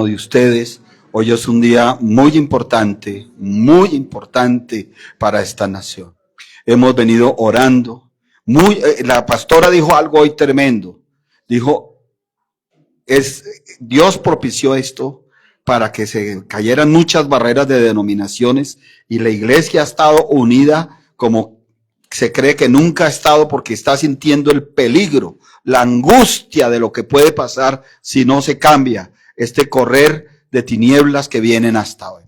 de ustedes. Hoy es un día muy importante para esta nación. Hemos venido orando. La pastora dijo algo hoy tremendo. Dijo, Dios propició esto para que se cayeran muchas barreras de denominaciones y la iglesia ha estado unida como se cree que nunca ha estado, porque está sintiendo el peligro, la angustia de lo que puede pasar si no se cambia este correr de tinieblas que vienen hasta hoy.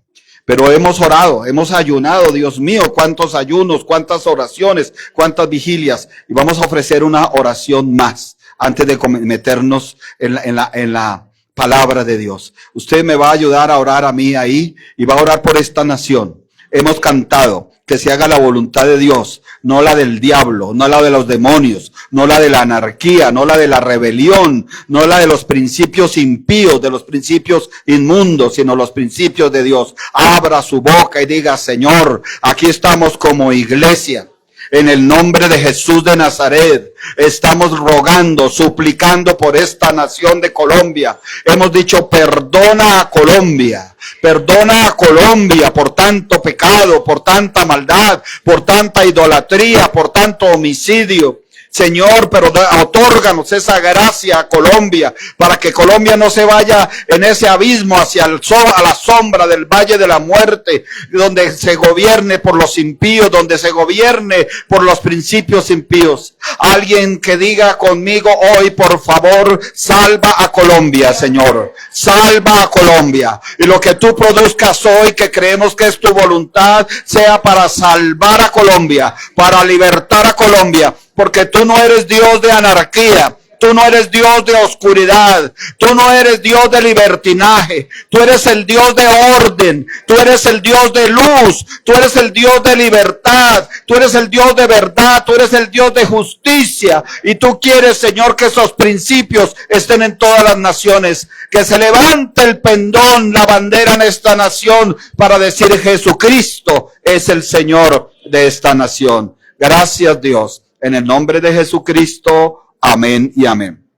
Pero hemos orado, hemos ayunado, Dios mío, cuántos ayunos, cuántas oraciones, cuántas vigilias, y vamos a ofrecer una oración más antes de meternos en la palabra de Dios. Usted me va a ayudar a orar a mí ahí y va a orar por esta nación. Hemos cantado que se haga la voluntad de Dios, no la del diablo, no la de los demonios, no la de la anarquía, no la de la rebelión, no la de los principios impíos, de los principios inmundos, sino los principios de Dios. Abra su boca y diga, Señor, aquí estamos como iglesia. En el nombre de Jesús de Nazaret, estamos rogando, suplicando por esta nación de Colombia. Hemos dicho, perdona a Colombia por tanto pecado, por tanta maldad, por tanta idolatría, por tanto homicidio. Señor, pero otórganos esa gracia a Colombia, para que Colombia no se vaya en ese abismo hacia a la sombra del valle de la muerte, donde se gobierne por los impíos, donde se gobierne por los principios impíos. Alguien que diga conmigo hoy, por favor, salva a Colombia, Señor. Salva a Colombia. Y lo que tú produzcas hoy, que creemos que es tu voluntad, sea para salvar a Colombia, para libertar a Colombia. Porque tú no eres Dios de anarquía, tú no eres Dios de oscuridad, tú no eres Dios de libertinaje, tú eres el Dios de orden, tú eres el Dios de luz, tú eres el Dios de libertad, tú eres el Dios de verdad, tú eres el Dios de justicia, y tú quieres, Señor, que esos principios estén en todas las naciones, que se levante el pendón, la bandera en esta nación para decir Jesucristo es el Señor de esta nación. Gracias, Dios. En el nombre de Jesucristo, amén y amén.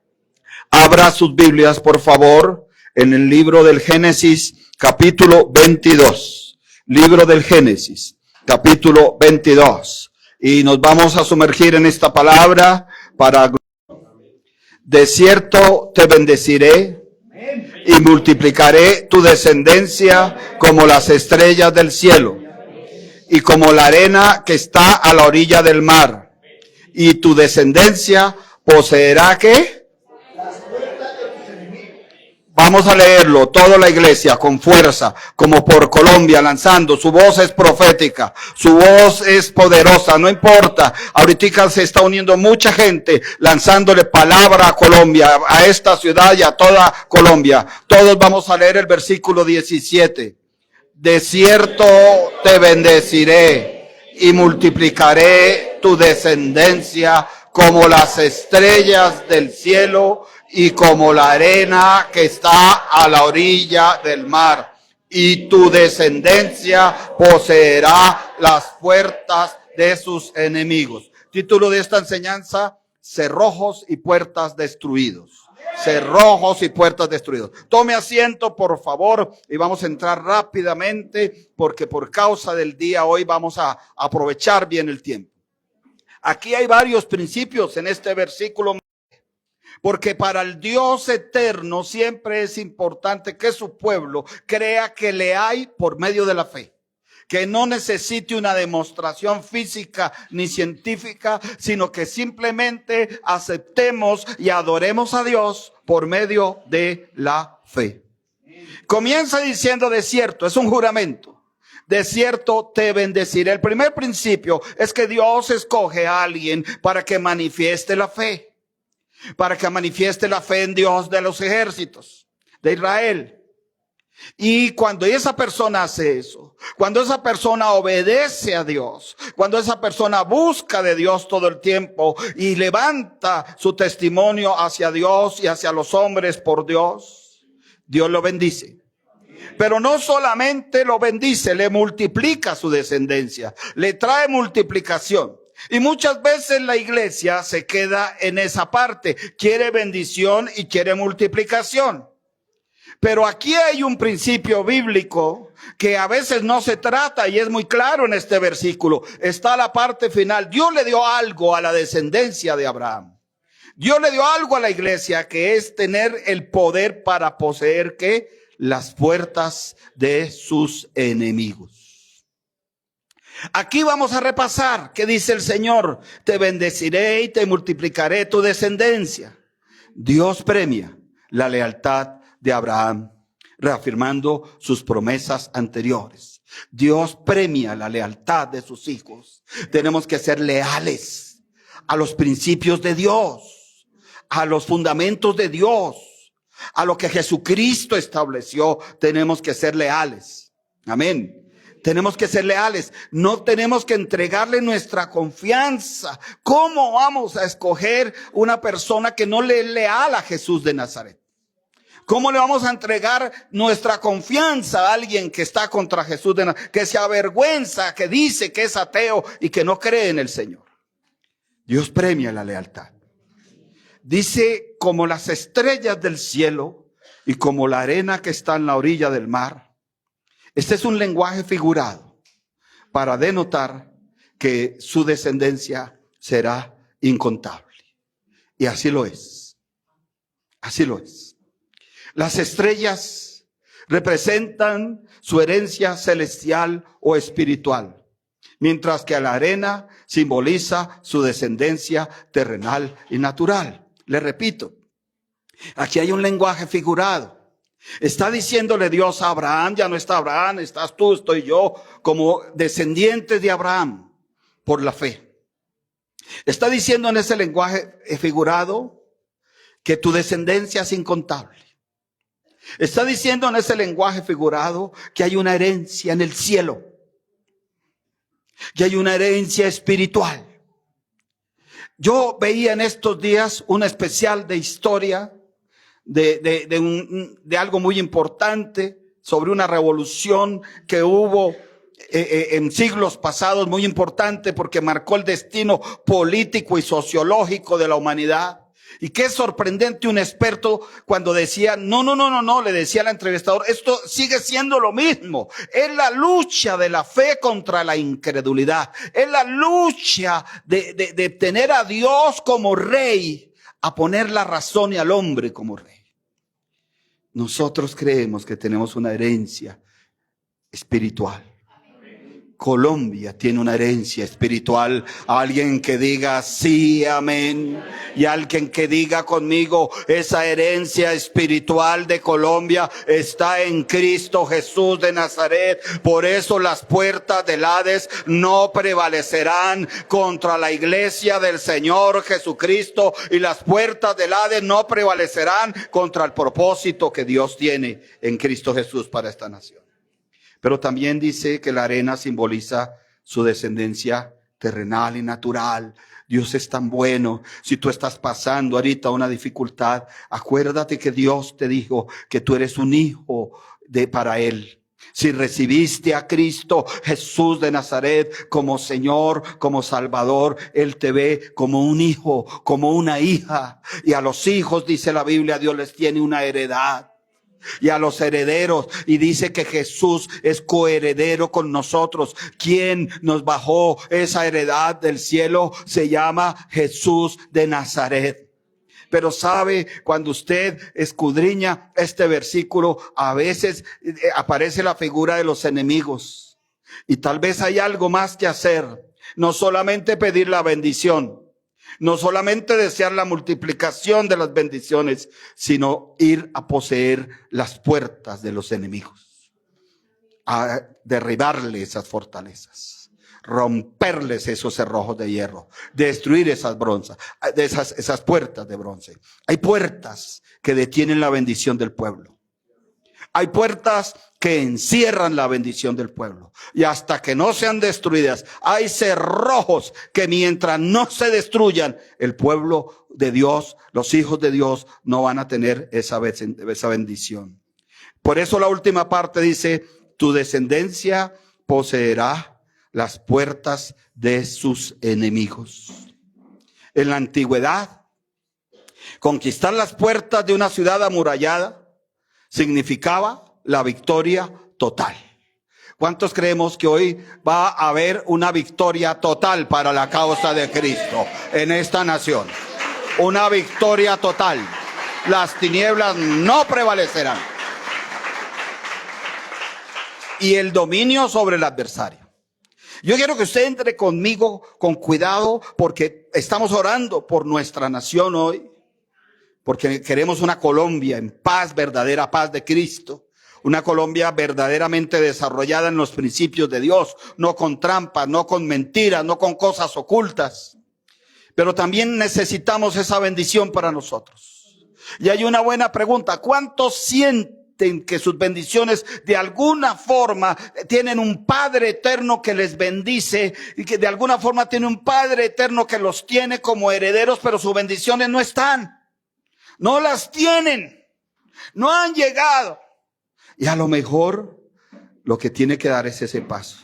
Abra sus Biblias, por favor, en el libro del Génesis, capítulo 22. Libro del Génesis, capítulo 22. Y nos vamos a sumergir en esta palabra para... De cierto te bendeciré y multiplicaré tu descendencia como las estrellas del cielo y como la arena que está a la orilla del mar. Y tu descendencia poseerá ¿qué? Vamos a leerlo, toda la iglesia con fuerza, como por Colombia, lanzando. Su voz es profética, su voz es poderosa, no importa. Ahorita se está uniendo mucha gente lanzándole palabra a Colombia, a esta ciudad y a toda Colombia. Todos vamos a leer el versículo 17. De cierto te bendeciré y multiplicaré tu descendencia como las estrellas del cielo y como la arena que está a la orilla del mar. Y tu descendencia poseerá las puertas de sus enemigos. Título de esta enseñanza: cerrojos y puertas destruidos. Cerrojos y puertas destruidos. Tome asiento, por favor, y vamos a entrar rápidamente, porque por causa del día hoy vamos a aprovechar bien el tiempo. Aquí hay varios principios en este versículo, porque para el Dios eterno siempre es importante que su pueblo crea que le hay por medio de la fe. Que no necesite una demostración física ni científica, sino que simplemente aceptemos y adoremos a Dios por medio de la fe. Comienza diciendo de cierto, es un juramento. De cierto te bendeciré. El primer principio es que Dios escoge a alguien para que manifieste la fe. Para que manifieste la fe en Dios de los ejércitos de Israel. Y cuando esa persona hace eso, cuando esa persona obedece a Dios, cuando esa persona busca de Dios todo el tiempo y levanta su testimonio hacia Dios y hacia los hombres por Dios, Dios lo bendice. Pero no solamente lo bendice, le multiplica su descendencia, le trae multiplicación. Y muchas veces la iglesia se queda en esa parte, quiere bendición y quiere multiplicación. Pero aquí hay un principio bíblico que a veces no se trata y es muy claro en este versículo. Está la parte final. Dios le dio algo a la descendencia de Abraham. Dios le dio algo a la iglesia, que es tener el poder para poseer ¿qué? Las puertas de sus enemigos. Aquí vamos a repasar qué dice el Señor. Te bendeciré y te multiplicaré tu descendencia. Dios premia la lealtad de Abraham, reafirmando sus promesas anteriores. Dios premia la lealtad de sus hijos. Tenemos que ser leales a los principios de Dios, a los fundamentos de Dios, a lo que Jesucristo estableció. Tenemos que ser leales. Amén. Tenemos que ser leales. No tenemos que entregarle nuestra confianza. ¿Cómo vamos a escoger una persona que no le es leal a Jesús de Nazaret? ¿Cómo le vamos a entregar nuestra confianza a alguien que está contra Jesús de Nazaret, que se avergüenza, que dice que es ateo y que no cree en el Señor? Dios premia la lealtad. Dice, como las estrellas del cielo y como la arena que está en la orilla del mar. Este es un lenguaje figurado para denotar que su descendencia será incontable. Y así lo es. Así lo es. Las estrellas representan su herencia celestial o espiritual, mientras que la arena simboliza su descendencia terrenal y natural. Le repito, aquí hay un lenguaje figurado. Está diciéndole Dios a Abraham, ya no está Abraham, estás tú, estoy yo, como descendientes de Abraham por la fe. Está diciendo en ese lenguaje figurado que tu descendencia es incontable. Está diciendo en ese lenguaje figurado que hay una herencia en el cielo, que hay una herencia espiritual. Yo veía en estos días un especial de historia de algo muy importante sobre una revolución que hubo en siglos pasados, muy importante porque marcó el destino político y sociológico de la humanidad. Y qué sorprendente un experto cuando decía, no, le decía al entrevistador, esto sigue siendo lo mismo. Es la lucha de la fe contra la incredulidad. Es la lucha de tener a Dios como rey, a poner la razón y al hombre como rey. Nosotros creemos que tenemos una herencia espiritual. Colombia tiene una herencia espiritual. Alguien que diga sí, amén. Y alguien que diga conmigo, esa herencia espiritual de Colombia está en Cristo Jesús de Nazaret. Por eso las puertas del Hades no prevalecerán contra la iglesia del Señor Jesucristo. Y las puertas del Hades no prevalecerán contra el propósito que Dios tiene en Cristo Jesús para esta nación. Pero también dice que la arena simboliza su descendencia terrenal y natural. Dios es tan bueno. Si tú estás pasando ahorita una dificultad, acuérdate que Dios te dijo que tú eres un hijo para Él. Si recibiste a Cristo Jesús de Nazaret como Señor, como Salvador, Él te ve como un hijo, como una hija. Y a los hijos, dice la Biblia, Dios les tiene una heredad. Y a los herederos, y dice que Jesús es coheredero con nosotros. ¿Quién nos bajó esa heredad del cielo? Se llama Jesús de Nazaret. Pero sabe, cuando usted escudriña este versículo, a veces aparece la figura de los enemigos. Y tal vez hay algo más que hacer. No solamente pedir la bendición, no solamente desear la multiplicación de las bendiciones, sino ir a poseer las puertas de los enemigos, a derribarle esas fortalezas, romperles esos cerrojos de hierro, destruir esas puertas de bronce. Hay puertas que detienen la bendición del pueblo. Hay puertas que encierran la bendición del pueblo. Y hasta que no sean destruidas, hay cerrojos que mientras no se destruyan, el pueblo de Dios, los hijos de Dios, no van a tener esa bendición. Por eso la última parte dice, tu descendencia poseerá las puertas de sus enemigos. En la antigüedad, conquistar las puertas de una ciudad amurallada significaba la victoria total. ¿Cuántos creemos que hoy va a haber una victoria total para la causa de Cristo en esta nación? Una victoria total. Las tinieblas no prevalecerán. Y el dominio sobre el adversario. Yo quiero que usted entre conmigo con cuidado, porque estamos orando por nuestra nación hoy, porque queremos una Colombia en paz, verdadera paz de Cristo. Una Colombia verdaderamente desarrollada en los principios de Dios, no con trampas, no con mentiras, no con cosas ocultas. Pero también necesitamos esa bendición para nosotros. Y hay una buena pregunta: ¿cuántos sienten que sus bendiciones de alguna forma tienen un Padre eterno que les bendice, y que de alguna forma tiene un Padre eterno que los tiene como herederos, pero sus bendiciones no están? No las tienen, no han llegado. Y a lo mejor lo que tiene que dar es ese paso,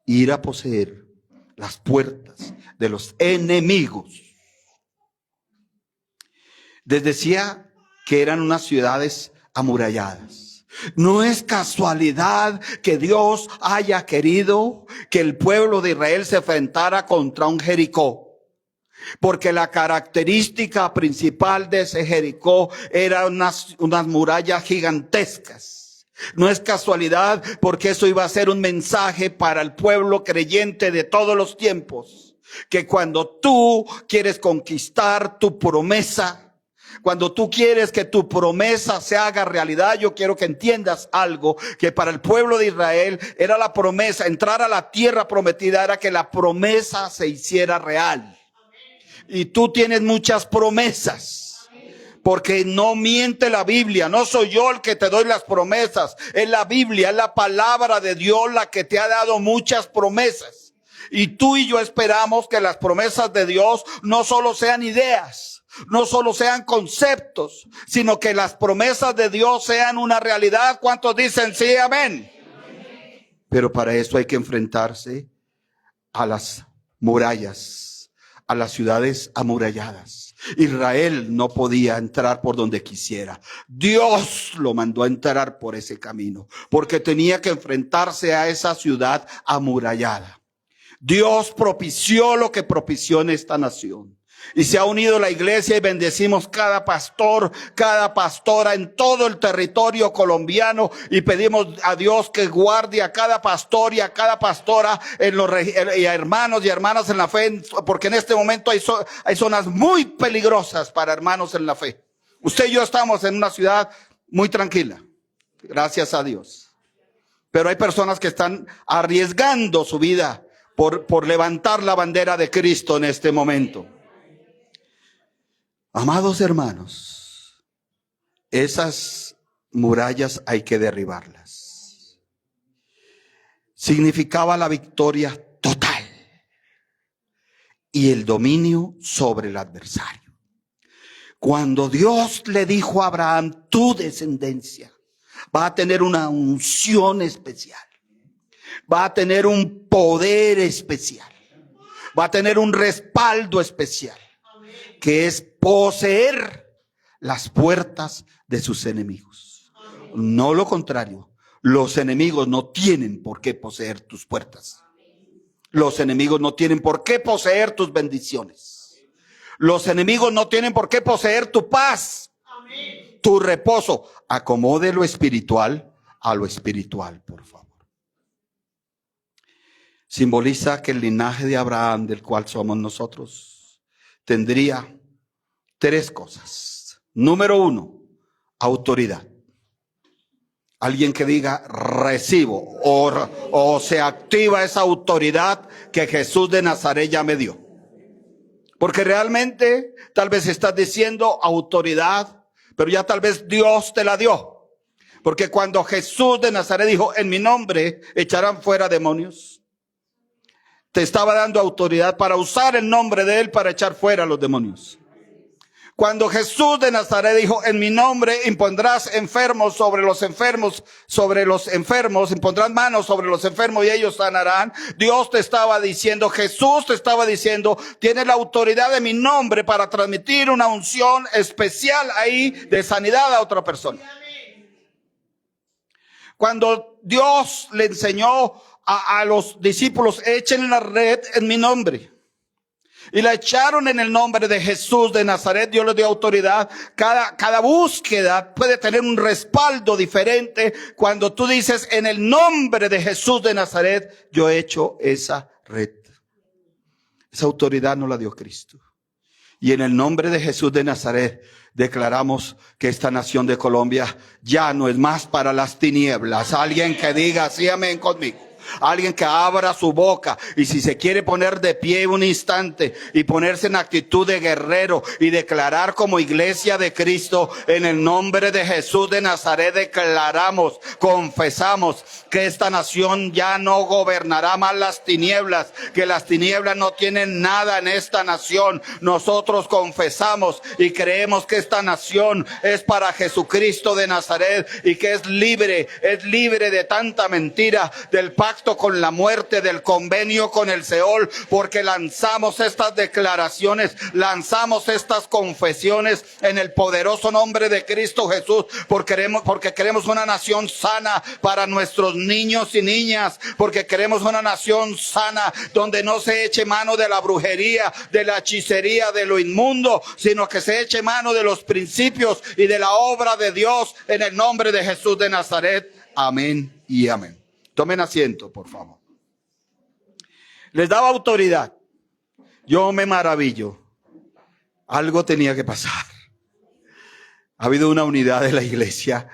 ir a poseer las puertas de los enemigos. Les decía que eran unas ciudades amuralladas. No es casualidad que Dios haya querido que el pueblo de Israel se enfrentara contra un Jericó, porque la característica principal de ese Jericó eran unas murallas gigantescas. No es casualidad, porque eso iba a ser un mensaje para el pueblo creyente de todos los tiempos, que cuando tú quieres conquistar tu promesa, cuando tú quieres que tu promesa se haga realidad, yo quiero que entiendas algo, que para el pueblo de Israel era la promesa, entrar a la tierra prometida era que la promesa se hiciera real. Y tú tienes muchas promesas. Porque no miente la Biblia, no soy yo el que te doy las promesas, es la Biblia, es la palabra de Dios la que te ha dado muchas promesas. Y tú y yo esperamos que las promesas de Dios no solo sean ideas, no solo sean conceptos, sino que las promesas de Dios sean una realidad. ¿Cuántos dicen sí, amén? Pero para eso hay que enfrentarse a las murallas, a las ciudades amuralladas. Israel no podía entrar por donde quisiera. Dios lo mandó a entrar por ese camino, porque tenía que enfrentarse a esa ciudad amurallada. Dios propició lo que propició en esta nación. Y se ha unido la iglesia y bendecimos cada pastor, cada pastora en todo el territorio colombiano, y pedimos a Dios que guarde a cada pastor y a cada pastora y a hermanos y hermanas en la fe, porque en este momento hay zonas muy peligrosas para hermanos en la fe. Usted y yo estamos en una ciudad muy tranquila, gracias a Dios. Pero hay personas que están arriesgando su vida por levantar la bandera de Cristo en este momento. Amados hermanos, esas murallas hay que derribarlas. Significaba la victoria total y el dominio sobre el adversario. Cuando Dios le dijo a Abraham: tu descendencia va a tener una unción especial, va a tener un poder especial, va a tener un respaldo especial, que es poseer las puertas de sus enemigos. No lo contrario. Los enemigos no tienen por qué poseer tus puertas. Los enemigos no tienen por qué poseer tus bendiciones. Los enemigos no tienen por qué poseer tu paz, tu reposo. Acomode lo espiritual a lo espiritual, por favor. Simboliza que el linaje de Abraham, del cual somos nosotros, tendría tres cosas. Número 1, autoridad. Alguien que diga: recibo, o se activa esa autoridad que Jesús de Nazaret ya me dio. Porque realmente tal vez estás diciendo autoridad, pero ya tal vez Dios te la dio. Porque cuando Jesús de Nazaret dijo: en mi nombre echarán fuera demonios, te estaba dando autoridad para usar el nombre de Él para echar fuera a los demonios. Cuando Jesús de Nazaret dijo: en mi nombre impondrás enfermos sobre los enfermos, impondrás manos sobre los enfermos y ellos sanarán. Dios te estaba diciendo, Jesús te estaba diciendo: tienes la autoridad de mi nombre para transmitir una unción especial ahí de sanidad a otra persona. Cuando Dios le enseñó a los discípulos, echen la red en mi nombre. Y la echaron en el nombre de Jesús de Nazaret. Dios les dio autoridad. Cada búsqueda puede tener un respaldo diferente. Cuando tú dices en el nombre de Jesús de Nazaret, yo he hecho esa red. Esa autoridad nos la dio Cristo. Y en el nombre de Jesús de Nazaret declaramos que esta nación de Colombia ya no es más para las tinieblas. Alguien que diga sí, amén conmigo. Alguien que abra su boca y si se quiere poner de pie un instante y ponerse en actitud de guerrero y declarar como iglesia de Cristo, en el nombre de Jesús de Nazaret declaramos, confesamos que esta nación ya no gobernará más las tinieblas, que las tinieblas no tienen nada en esta nación. Nosotros confesamos y creemos que esta nación es para Jesucristo de Nazaret y que es libre de tanta mentira, del pacto con la muerte, del convenio con el Seol, porque lanzamos estas declaraciones, lanzamos estas confesiones en el poderoso nombre de Cristo Jesús, porque queremos una nación sana para nuestros niños y niñas, porque queremos una nación sana donde no se eche mano de la brujería, de la hechicería, de lo inmundo, sino que se eche mano de los principios y de la obra de Dios en el nombre de Jesús de Nazaret. Amén y amén. Tomen asiento, por favor. Les daba autoridad. Yo me maravillo. Algo tenía que pasar. Ha habido una unidad de la iglesia.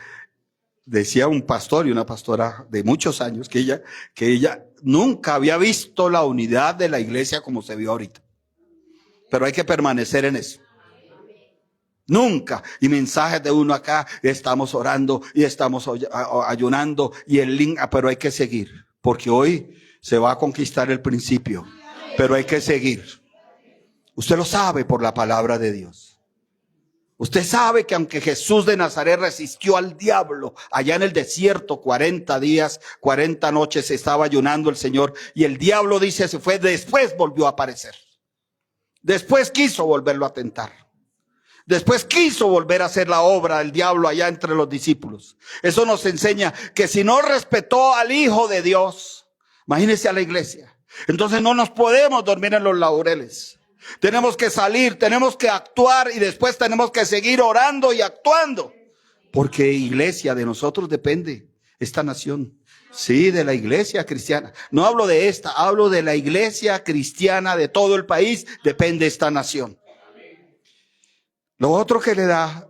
Decía un pastor y una pastora de muchos años que ella nunca había visto la unidad de la iglesia como se vio ahorita. Pero hay que permanecer en eso. Nunca. Y mensajes de uno acá, estamos orando y estamos ayunando y el link, pero hay que seguir. Porque hoy se va a conquistar el principio, pero hay que seguir. Usted lo sabe por la palabra de Dios. Usted sabe que aunque Jesús de Nazaret resistió al diablo allá en el desierto 40 días, 40 noches estaba ayunando el Señor y el diablo dice se fue, después volvió a aparecer. Después quiso volverlo a tentar. Después quiso volver a hacer la obra del diablo allá entre los discípulos. Eso nos enseña que si no respetó al Hijo de Dios, imagínense a la iglesia. Entonces no nos podemos dormir en los laureles. Tenemos que salir, tenemos que actuar y después tenemos que seguir orando y actuando. Porque iglesia, de nosotros depende esta nación. Sí, de la iglesia cristiana. No hablo de esta, hablo de la iglesia cristiana de todo el país. Depende esta nación. Lo otro que le da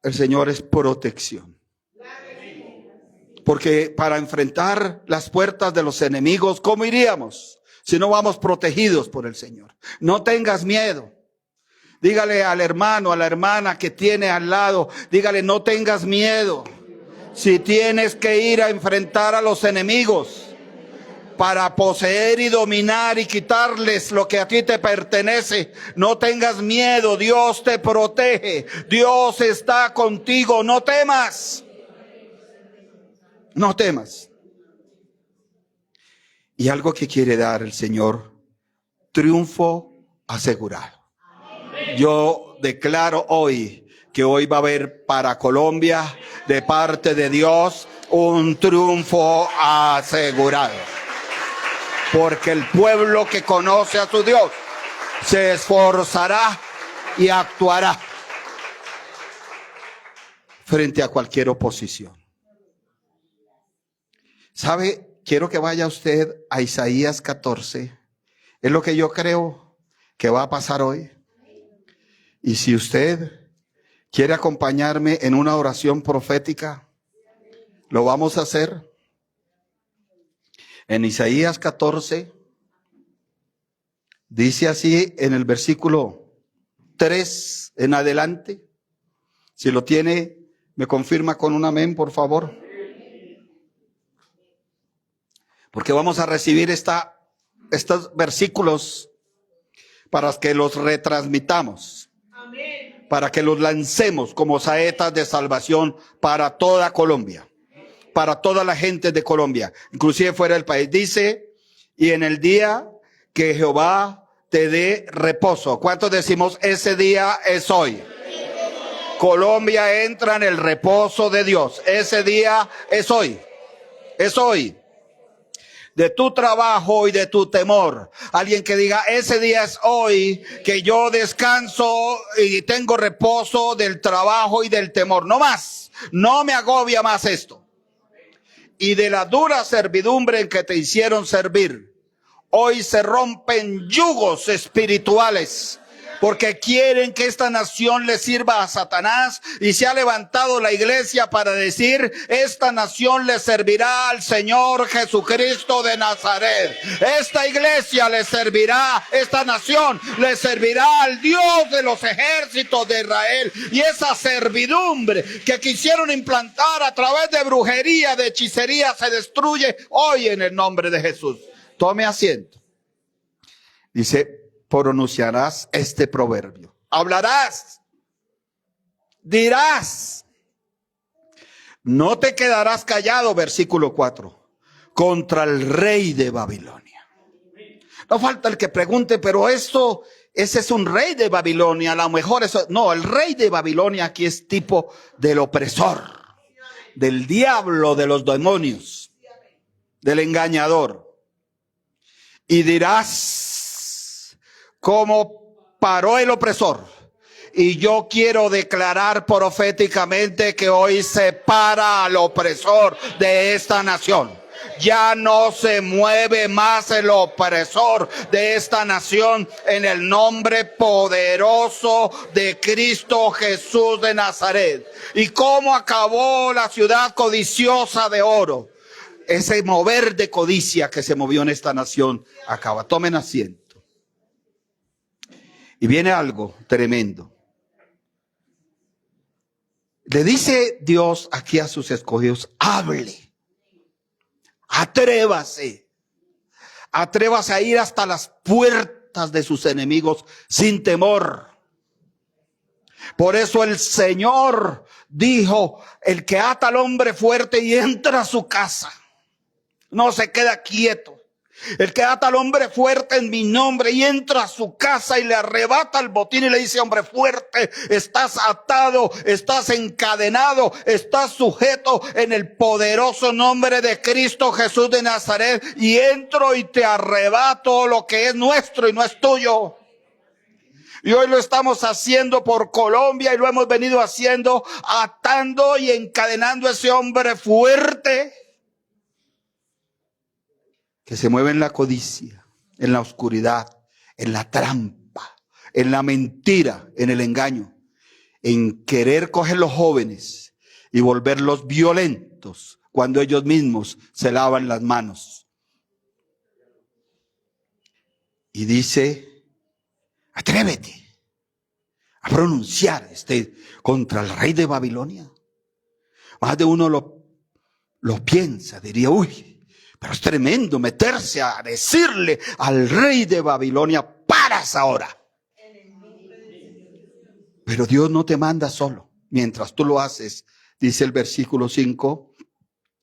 el Señor es protección. Porque para enfrentar las puertas de los enemigos, ¿cómo iríamos si no vamos protegidos por el Señor? No tengas miedo. Dígale al hermano, a la hermana que tiene al lado, dígale, no tengas miedo. Si tienes que ir a enfrentar a los enemigos para poseer y dominar y quitarles lo que a ti te pertenece, no tengas miedo, Dios te protege, Dios está contigo, no temas. No temas. Y algo que quiere dar el Señor, triunfo asegurado. Yo declaro hoy que hoy va a haber para Colombia, de parte de Dios, un triunfo asegurado. Porque el pueblo que conoce a su Dios se esforzará y actuará frente a cualquier oposición. ¿Sabe? Quiero que vaya usted a Isaías 14. Es lo que yo creo que va a pasar hoy. Y si usted quiere acompañarme en una oración profética, lo vamos a hacer. En Isaías 14, dice así en el versículo 3 en adelante. Si lo tiene, me confirma con un amén, por favor. Porque vamos a recibir estos versículos para que los retransmitamos. Amén. Para que los lancemos como saetas de salvación para toda Colombia. Para toda la gente de Colombia, inclusive fuera del país. Dice, y en el día que Jehová te dé reposo. ¿Cuántos decimos ese día es hoy? Colombia entra en el reposo de Dios. Ese día es hoy. Es hoy. De tu trabajo y de tu temor. Alguien que diga, ese día es hoy, que yo descanso y tengo reposo del trabajo y del temor. No más, no me agobia más esto. Y de la dura servidumbre en que te hicieron servir, hoy se rompen yugos espirituales. Porque quieren que esta nación le sirva a Satanás, y se ha levantado la iglesia para decir, esta nación le servirá al Señor Jesucristo de Nazaret. Esta iglesia le servirá, esta nación le servirá al Dios de los ejércitos de Israel. Y esa servidumbre que quisieron implantar a través de brujería, de hechicería, se destruye hoy en el nombre de Jesús. Tome asiento. Dice, pronunciarás este proverbio. Hablarás. Dirás. No te quedarás callado, versículo 4. Contra el rey de Babilonia. No falta el que pregunte, pero ese es un rey de Babilonia. A lo mejor eso. No, el rey de Babilonia aquí es tipo del opresor, del diablo, de los demonios, del engañador. Y dirás, como paró el opresor. Y yo quiero declarar proféticamente que hoy se para al opresor de esta nación. Ya no se mueve más el opresor de esta nación en el nombre poderoso de Cristo Jesús de Nazaret. ¿Y cómo acabó la ciudad codiciosa de oro? Ese mover de codicia que se movió en esta nación acaba. Tomen asiento. Y viene algo tremendo. Le dice Dios aquí a sus escogidos, hable, atrévase a ir hasta las puertas de sus enemigos sin temor. Por eso el Señor dijo, el que ata al hombre fuerte y entra a su casa, no se queda quieto. El que ata al hombre fuerte en mi nombre y entra a su casa y le arrebata el botín y le dice, hombre fuerte, estás atado, estás encadenado, estás sujeto en el poderoso nombre de Cristo Jesús de Nazaret, y entro y te arrebato lo que es nuestro y no es tuyo. Y hoy lo estamos haciendo por Colombia y lo hemos venido haciendo, atando y encadenando a ese hombre fuerte que se mueve en la codicia, en la oscuridad, en la trampa, en la mentira, en el engaño, en querer coger los jóvenes y volverlos violentos cuando ellos mismos se lavan las manos. Y dice, atrévete a pronunciar contra el rey de Babilonia. Más de uno lo piensa, diría, uy, pero es tremendo meterse a decirle al rey de Babilonia, paras ahora. Pero Dios no te manda solo. Mientras tú lo haces, dice el versículo 5,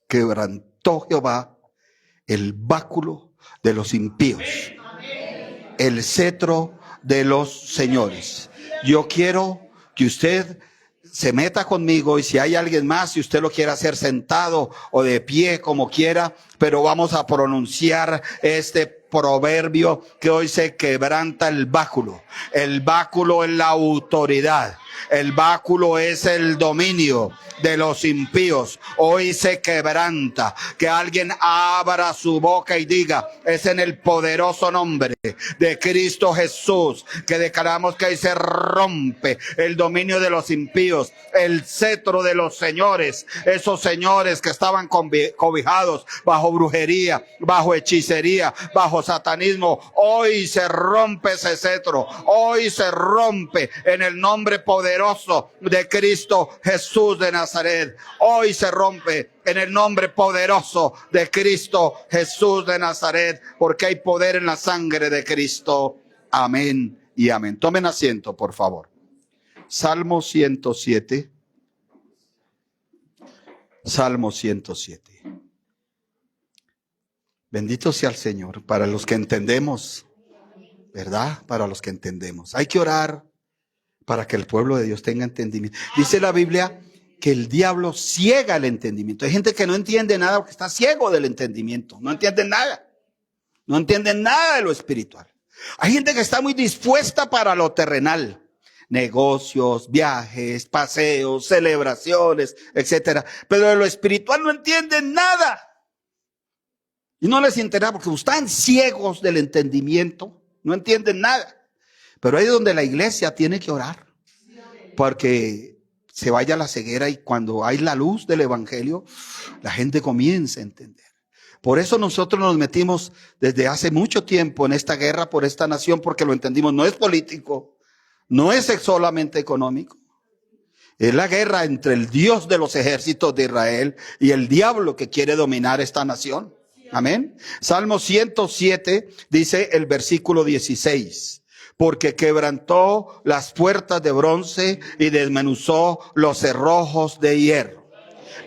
quebrantó Jehová el báculo de los impíos, el cetro de los señores. Yo quiero que usted se meta conmigo, y si hay alguien más, si usted lo quiere hacer sentado o de pie, como quiera, pero vamos a pronunciar este proverbio que hoy se quebranta el báculo. El báculo es la autoridad. El báculo es el dominio de los impíos. Hoy se quebranta. Que alguien abra su boca y diga, es en el poderoso nombre de Cristo Jesús que declaramos que hoy se rompe el dominio de los impíos, el cetro de los señores, esos señores que estaban cobijados bajo brujería, bajo hechicería, bajo satanismo. Hoy se rompe ese cetro. Hoy se rompe en el nombre poderoso de Cristo Jesús de Nazaret. Hoy se rompe en el nombre poderoso de Cristo Jesús de Nazaret, porque hay poder en la sangre de Cristo. Amén y amén. Tomen asiento, por favor. Salmo 107. Salmo 107. Bendito sea el Señor. Para los que entendemos, ¿verdad? Para los que entendemos. Hay que orar para que el pueblo de Dios tenga entendimiento. Dice la Biblia que el diablo ciega el entendimiento. Hay gente que no entiende nada porque está ciego del entendimiento. No entienden nada. No entienden nada de lo espiritual. Hay gente que está muy dispuesta para lo terrenal. Negocios, viajes, paseos, celebraciones, etcétera. Pero de lo espiritual no entienden nada. Y no les interesa porque están ciegos del entendimiento. No entienden nada. Pero ahí es donde la iglesia tiene que orar. Porque se vaya la ceguera y cuando hay la luz del evangelio, la gente comienza a entender. Por eso nosotros nos metimos desde hace mucho tiempo en esta guerra por esta nación, porque lo entendimos, no es político, no es solamente económico. Es la guerra entre el Dios de los ejércitos de Israel y el diablo que quiere dominar esta nación. Amén. Salmo 107 dice el versículo 16. Porque quebrantó las puertas de bronce y desmenuzó los cerrojos de hierro.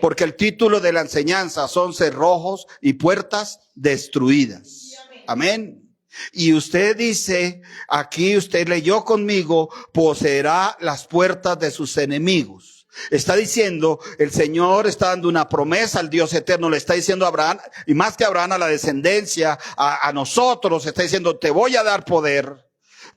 Porque el título de la enseñanza son cerrojos y puertas destruidas. Amén. Y usted dice, aquí usted leyó conmigo, poseerá las puertas de sus enemigos. Está diciendo, el Señor está dando una promesa al Dios eterno, le está diciendo a Abraham, y más que a Abraham, a la descendencia, a nosotros, está diciendo, te voy a dar poder.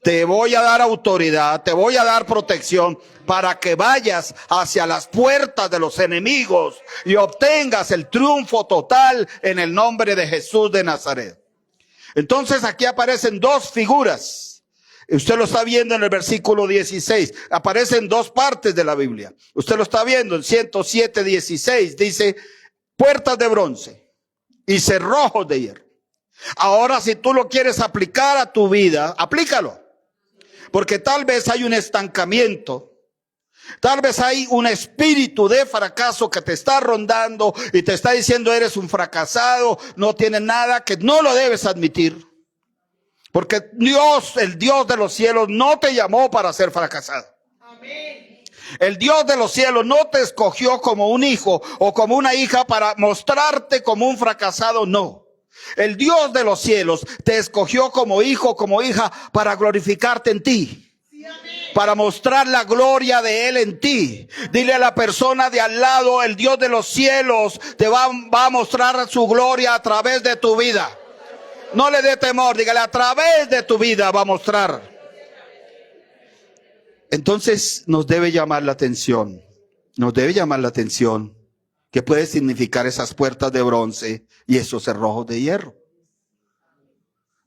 Te voy a dar autoridad, te voy a dar protección para que vayas hacia las puertas de los enemigos y obtengas el triunfo total en el nombre de Jesús de Nazaret. Entonces aquí aparecen dos figuras. Usted lo está viendo en el versículo 16. Aparecen dos partes de la Biblia. Usted lo está viendo en 107:16. Dice, puertas de bronce y cerrojos de hierro. Ahora, si tú lo quieres aplicar a tu vida, aplícalo. Porque tal vez hay un estancamiento. Tal vez hay un espíritu de fracaso que te está rondando y te está diciendo eres un fracasado, no tienes nada, que no lo debes admitir. Porque Dios, el Dios de los cielos, no te llamó para ser fracasado. Amén. El Dios de los cielos no te escogió como un hijo o como una hija para mostrarte como un fracasado, no. El Dios de los cielos te escogió como hijo, como hija, para glorificarte en ti. Para mostrar la gloria de Él en ti. Dile a la persona de al lado, el Dios de los cielos te va a mostrar su gloria a través de tu vida. No le dé temor, dígale, a través de tu vida va a mostrar. Entonces nos debe llamar la atención. Nos debe llamar la atención. ¿Qué puede significar esas puertas de bronce y esos cerrojos de hierro?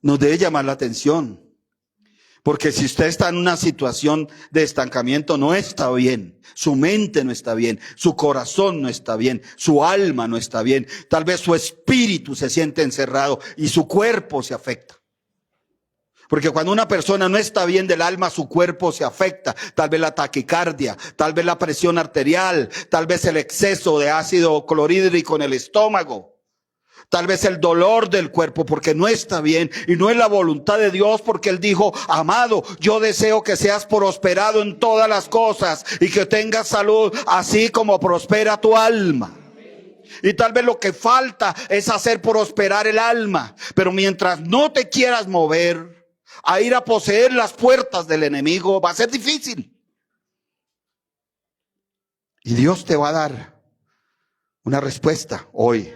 Nos debe llamar la atención. Porque si usted está en una situación de estancamiento, no está bien. Su mente no está bien. Su corazón no está bien. Su alma no está bien. Tal vez su espíritu se siente encerrado y su cuerpo se afecta. Porque cuando una persona no está bien del alma, su cuerpo se afecta. Tal vez la taquicardia, tal vez la presión arterial, tal vez el exceso de ácido clorhídrico en el estómago. Tal vez el dolor del cuerpo porque no está bien y no es la voluntad de Dios, porque Él dijo, amado, yo deseo que seas prosperado en todas las cosas y que tengas salud así como prospera tu alma. Y tal vez lo que falta es hacer prosperar el alma. Pero mientras no te quieras mover a ir a poseer las puertas del enemigo, va a ser difícil. Y Dios te va a dar una respuesta hoy.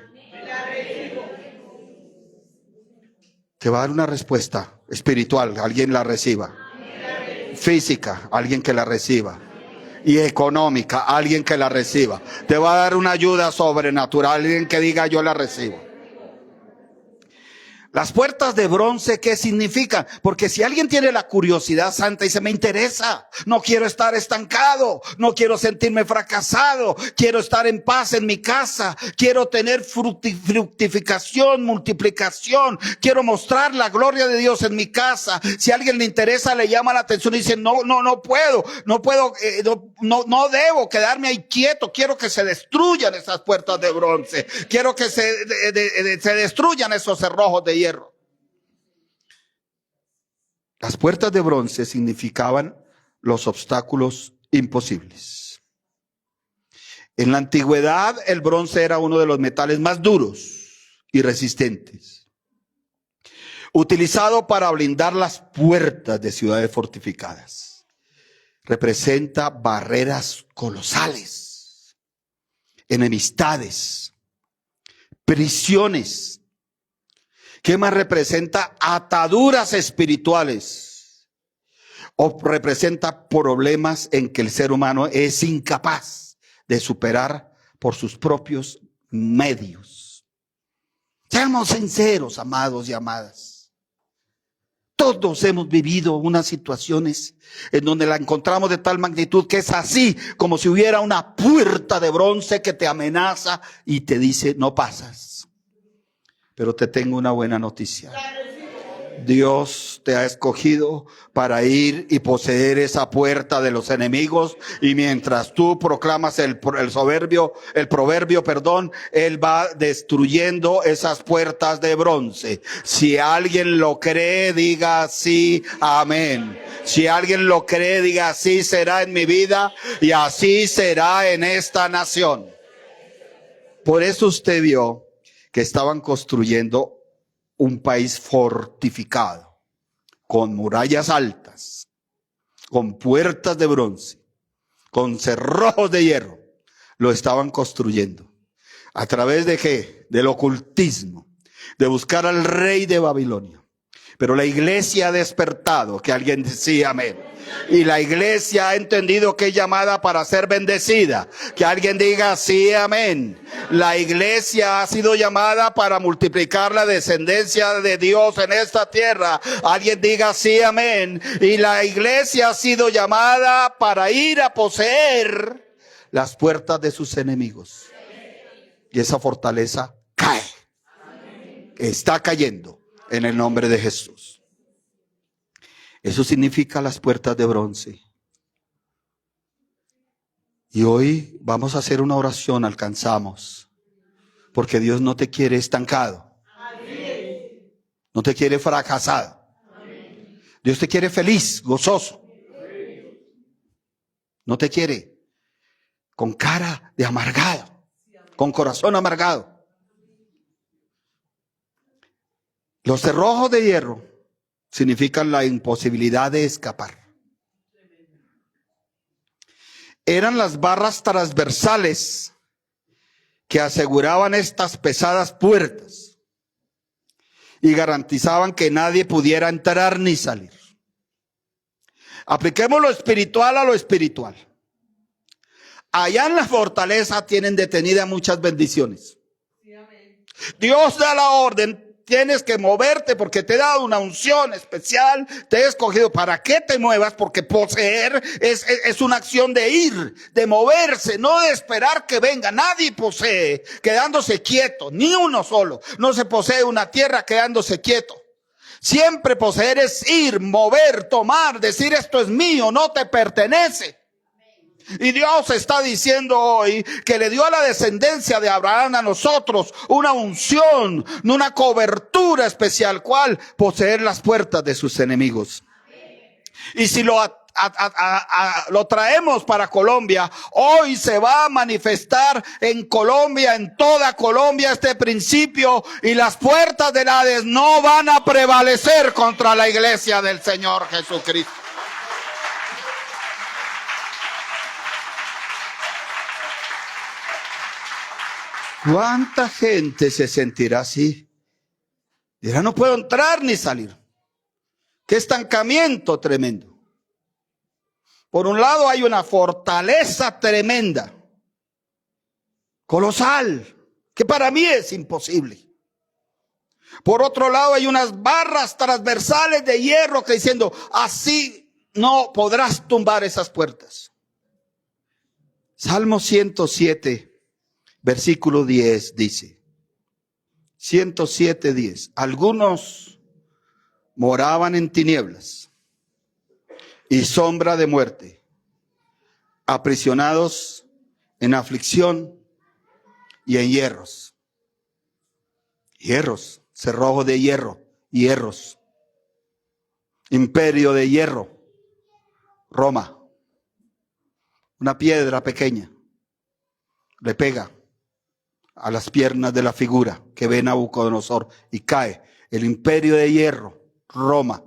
Te va a dar una respuesta espiritual, alguien la reciba. Física, alguien que la reciba. Y económica, alguien que la reciba. Te va a dar una ayuda sobrenatural, alguien que diga yo la recibo. Las puertas de bronce, ¿qué significan? Porque si alguien tiene la curiosidad santa y dice, me interesa, no quiero estar estancado, no quiero sentirme fracasado, quiero estar en paz en mi casa, quiero tener fructificación, multiplicación, quiero mostrar la gloria de Dios en mi casa. Si a alguien le interesa, le llama la atención y dice, no debo quedarme ahí quieto, quiero que se destruyan esas puertas de bronce, quiero que se destruyan esos cerrojos de hierro. Las puertas de bronce significaban los obstáculos imposibles. En la antigüedad, el bronce era uno de los metales más duros y resistentes, utilizado para blindar las puertas de ciudades fortificadas. Representa barreras colosales. enemistades, prisiones. ¿Qué más representa? Ataduras espirituales. O representa problemas en que el ser humano es incapaz de superar por sus propios medios. Seamos sinceros, amados y amadas. Todos hemos vivido unas situaciones en donde la encontramos de tal magnitud que es así como si hubiera una puerta de bronce que te amenaza y te dice no pasas. Pero te tengo una buena noticia. Dios te ha escogido para ir y poseer esa puerta de los enemigos, y mientras tú proclamas el proverbio, Él va destruyendo esas puertas de bronce. Si alguien lo cree, diga sí, amén. Si alguien lo cree, diga así será en mi vida y así será en esta nación. Por eso usted vio que estaban construyendo un país fortificado, con murallas altas, con puertas de bronce, con cerrojos de hierro. Lo estaban construyendo. ¿A través de qué? Del ocultismo, de buscar al rey de Babilonia. Pero la iglesia ha despertado, que alguien decía amén. Y la iglesia ha entendido que es llamada para ser bendecida. Que alguien diga sí, amén. La iglesia ha sido llamada para multiplicar la descendencia de Dios en esta tierra. Alguien diga sí, amén. Y la iglesia ha sido llamada para ir a poseer las puertas de sus enemigos. Y esa fortaleza cae. Está cayendo en el nombre de Jesús. Eso significa las puertas de bronce. Y hoy vamos a hacer una oración, alcanzamos. Porque Dios no te quiere estancado. No te quiere fracasado. Dios te quiere feliz, gozoso. No te quiere con cara de amargado, con corazón amargado. Los cerrojos de hierro significan la imposibilidad de escapar. Eran las barras transversales que aseguraban estas pesadas puertas y garantizaban que nadie pudiera entrar ni salir. Apliquemos lo espiritual a lo espiritual. Allá en la fortaleza tienen detenidas muchas bendiciones. Dios da la orden. Tienes que moverte porque te he dado una unción especial, te he escogido. ¿Para qué te muevas? Porque poseer es una acción de ir, de moverse, no de esperar que venga. Nadie posee quedándose quieto, ni uno solo. No se posee una tierra quedándose quieto. Siempre poseer es ir, mover, tomar, decir esto es mío, no te pertenece. Y Dios está diciendo hoy que le dio a la descendencia de Abraham, a nosotros, una unción, una cobertura especial, cual poseer las puertas de sus enemigos. Y si lo traemos para Colombia, hoy se va a manifestar en Colombia, en toda Colombia, este principio, y las puertas del Hades no van a prevalecer contra la iglesia del Señor Jesucristo. ¿Cuánta gente se sentirá así? Dirá, no puedo entrar ni salir. Qué estancamiento tremendo. Por un lado hay una fortaleza tremenda, colosal, que para mí es imposible. Por otro lado hay unas barras transversales de hierro que diciendo, así no podrás tumbar esas puertas. Salmo 107. Versículo 10 dice, 107:10. Algunos moraban en tinieblas y sombra de muerte, aprisionados en aflicción y en hierros. Hierros, cerrojo de hierro, hierros. Imperio de hierro, Roma. Una piedra pequeña le pega a las piernas de la figura que ve Nabucodonosor y cae. El imperio de hierro, Roma.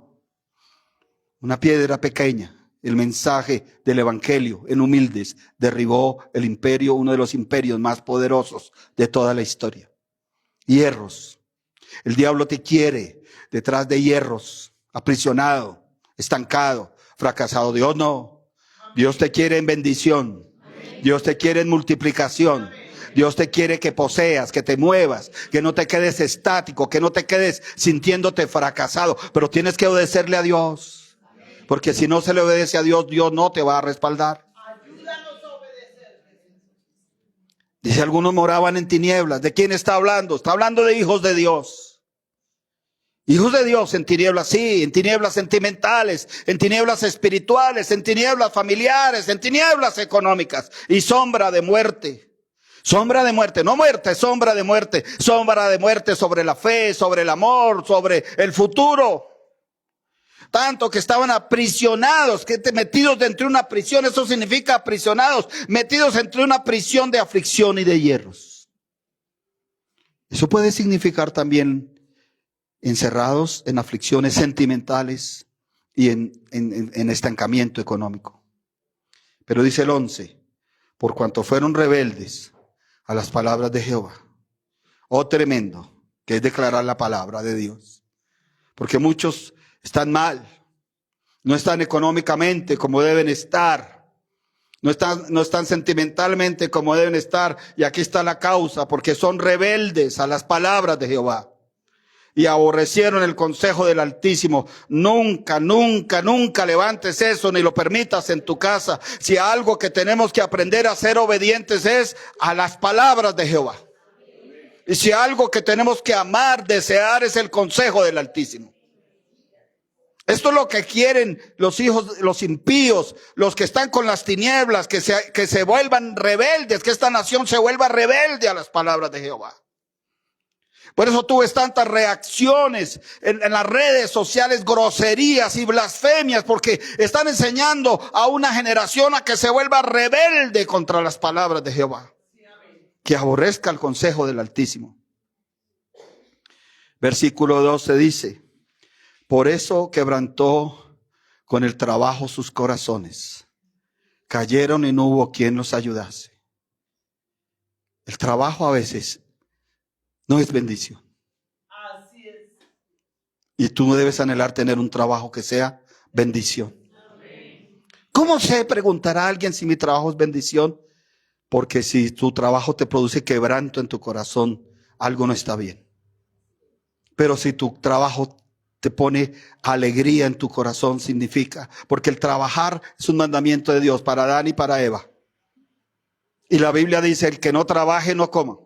Una piedra pequeña el mensaje del evangelio en humildes, derribó el imperio, uno de los imperios más poderosos de toda la historia. Hierros. El diablo te quiere detrás de hierros, aprisionado, estancado, fracasado. Dios no. Dios te quiere en bendición. Dios te quiere en multiplicación. Dios te quiere que poseas, que te muevas, que no te quedes estático, que no te quedes sintiéndote fracasado. Pero tienes que obedecerle a Dios. Porque si no se le obedece a Dios, Dios no te va a respaldar. Ayúdanos a obedecer. Dice, algunos moraban en tinieblas. ¿De quién está hablando? Está hablando de hijos de Dios. Hijos de Dios en tinieblas, sí, en tinieblas sentimentales, en tinieblas espirituales, en tinieblas familiares, en tinieblas económicas y sombra de muerte. Sombra de muerte, no muerte, sombra de muerte. Sombra de muerte sobre la fe, sobre el amor, sobre el futuro. Tanto que estaban aprisionados, que metidos dentro de una prisión. Eso significa aprisionados, metidos entre una prisión de aflicción y de hierros. Eso puede significar también encerrados en aflicciones sentimentales y en estancamiento económico. Pero dice el 11, por cuanto fueron rebeldes a las palabras de Jehová. Oh, tremendo, que es declarar la palabra de Dios. Porque muchos están mal, no están económicamente como deben estar, no están sentimentalmente como deben estar, y aquí está la causa, porque son rebeldes a las palabras de Jehová y aborrecieron el consejo del Altísimo. Nunca, nunca, nunca levantes eso ni lo permitas en tu casa. Si algo que tenemos que aprender a ser obedientes es a las palabras de Jehová. Y si algo que tenemos que amar, desear es el consejo del Altísimo. Esto es lo que quieren los hijos, los impíos, los que están con las tinieblas, que se vuelvan rebeldes, que esta nación se vuelva rebelde a las palabras de Jehová. Por eso tú ves tantas reacciones en las redes sociales, groserías y blasfemias, porque están enseñando a una generación a que se vuelva rebelde contra las palabras de Jehová, que aborrezca el consejo del Altísimo. Versículo 12 dice, por eso quebrantó con el trabajo sus corazones. Cayeron y no hubo quien los ayudase. El trabajo a veces no es bendición. Así es. Y tú debes anhelar tener un trabajo que sea bendición. ¿Cómo se preguntará alguien si mi trabajo es bendición? Porque si tu trabajo te produce quebranto en tu corazón, algo no está bien. Pero si tu trabajo te pone alegría en tu corazón, significa, porque el trabajar es un mandamiento de Dios para Adán y para Eva. Y la Biblia dice, el que no trabaje no coma.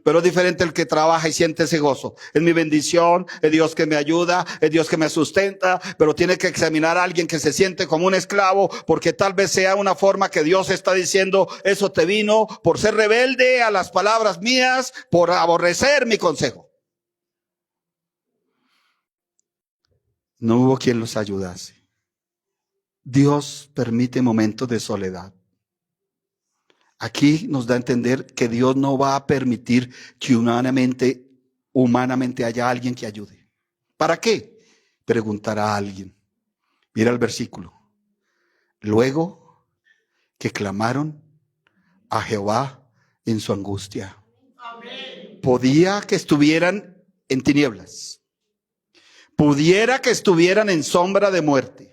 Pero es diferente el que trabaja y siente ese gozo. Es mi bendición, es Dios que me ayuda, es Dios que me sustenta, pero tiene que examinar a alguien que se siente como un esclavo, porque tal vez sea una forma que Dios está diciendo, eso te vino por ser rebelde a las palabras mías, por aborrecer mi consejo. No hubo quien los ayudase. Dios permite momentos de soledad. Aquí nos da a entender que Dios no va a permitir que humanamente haya alguien que ayude. ¿Para qué? Preguntará a alguien. Mira el versículo. Luego que clamaron a Jehová en su angustia. Amén. Podía que estuvieran en tinieblas. Pudiera que estuvieran en sombra de muerte.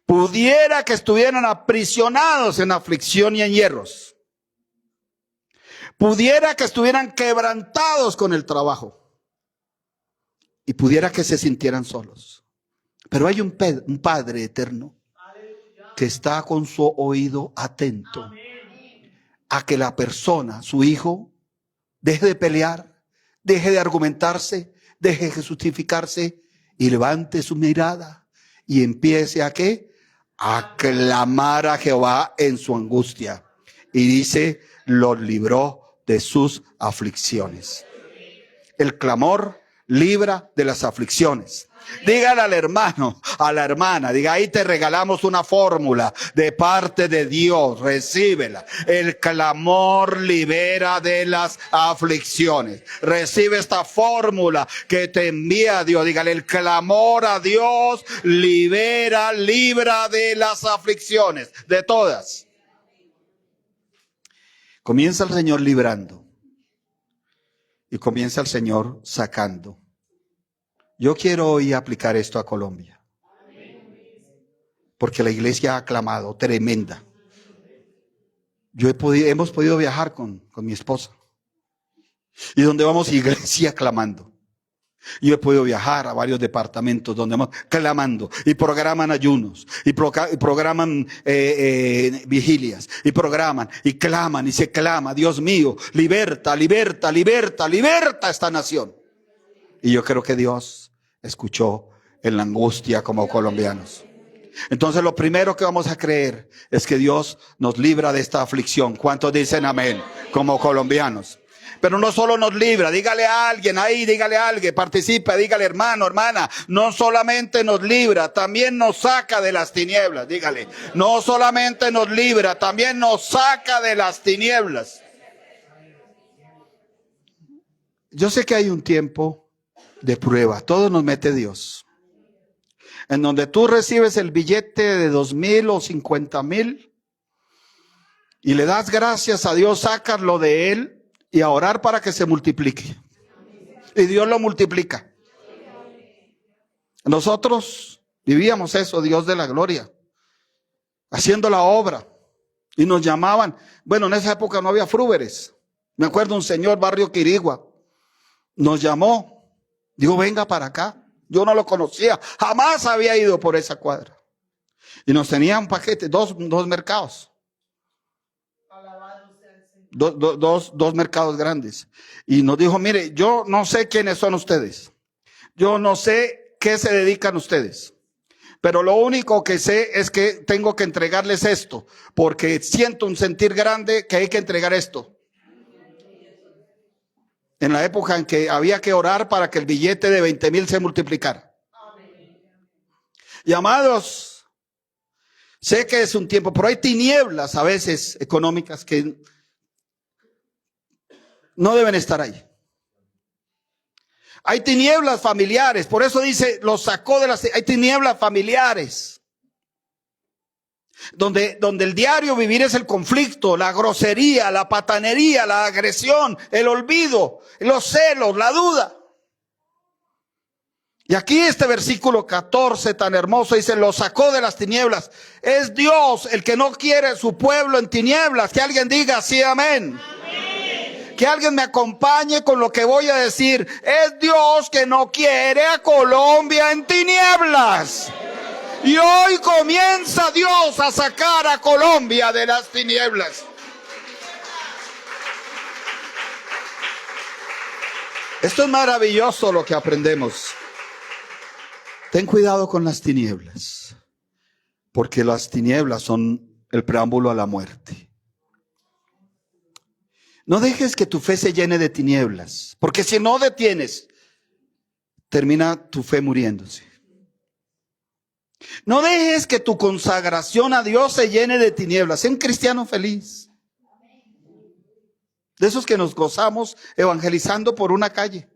Pudiera que estuvieran aprisionados en aflicción y en hierros. Pudiera que estuvieran quebrantados con el trabajo. Y pudiera que se sintieran solos. Pero hay un Padre eterno que está con su oído atento a que la persona, su hijo, deje de pelear, deje de argumentarse, deje de justificarse y levante su mirada y empiece a ¿qué? A clamar a Jehová en su angustia. Y dice, los libró de sus aflicciones. El clamor libra de las aflicciones. Dígale al hermano, a la hermana, diga, ahí te regalamos una fórmula de parte de Dios, recíbela. El clamor libera de las aflicciones. Recibe esta fórmula que te envía Dios. Dígale, el clamor a Dios libra de las aflicciones, de todas. Comienza el Señor librando y comienza el Señor sacando. Yo quiero hoy aplicar esto a Colombia, porque la iglesia ha clamado tremenda. Hemos podido viajar con mi esposa, y donde vamos iglesia clamando. Yo he podido viajar a varios departamentos donde vamos clamando, y programan ayunos, y programan vigilias, y programan, y claman, y se clama, Dios mío, liberta, liberta, liberta, liberta esta nación. Y yo creo que Dios escuchó en la angustia como colombianos. Entonces lo primero que vamos a creer es que Dios nos libra de esta aflicción. ¿Cuántos dicen amén? Como colombianos. Pero no solo nos libra, dígale a alguien ahí, dígale a alguien, participa, dígale hermano, hermana, no solamente nos libra, también nos saca de las tinieblas, dígale. No solamente nos libra, también nos saca de las tinieblas. Yo sé que hay un tiempo de prueba, todo nos mete Dios, en donde tú recibes el billete de 2,000 o 50,000 y le das gracias a Dios, sacas lo de él y a orar para que se multiplique, y Dios lo multiplica. Nosotros vivíamos eso, Dios de la gloria, haciendo la obra, y nos llamaban. Bueno, en esa época no había Fruberes. Me acuerdo un señor, barrio Quirigua, nos llamó. Digo, venga para acá. Yo no lo conocía, jamás había ido por esa cuadra. Y nos tenía un paquete, dos mercados. Dos mercados grandes. Y nos dijo, mire, yo no sé quiénes son ustedes. Yo no sé qué se dedican ustedes. Pero lo único que sé es que tengo que entregarles esto, porque siento un sentir grande que hay que entregar esto. En la época en que había que orar para que el billete de 20,000 se multiplicara. Y amados, sé que es un tiempo, pero hay tinieblas a veces económicas que no deben estar ahí. Hay tinieblas familiares, por eso dice, los sacó de las... Hay tinieblas familiares, donde el diario vivir es el conflicto, la grosería, la patanería, la agresión, el olvido, los celos, la duda. Y aquí este versículo 14 tan hermoso dice, lo sacó de las tinieblas. Es Dios el que no quiere a su pueblo en tinieblas. Que alguien diga sí, amén. Amén. Que alguien me acompañe con lo que voy a decir. Es Dios que no quiere a Colombia en tinieblas. Y hoy comienza Dios a sacar a Colombia de las tinieblas. Esto es maravilloso lo que aprendemos. Ten cuidado con las tinieblas, porque las tinieblas son el preámbulo a la muerte. No dejes que tu fe se llene de tinieblas, porque si no detienes, termina tu fe muriéndose. No dejes que tu consagración a Dios se llene de tinieblas. Sé un cristiano feliz. De esos que nos gozamos evangelizando por una calle.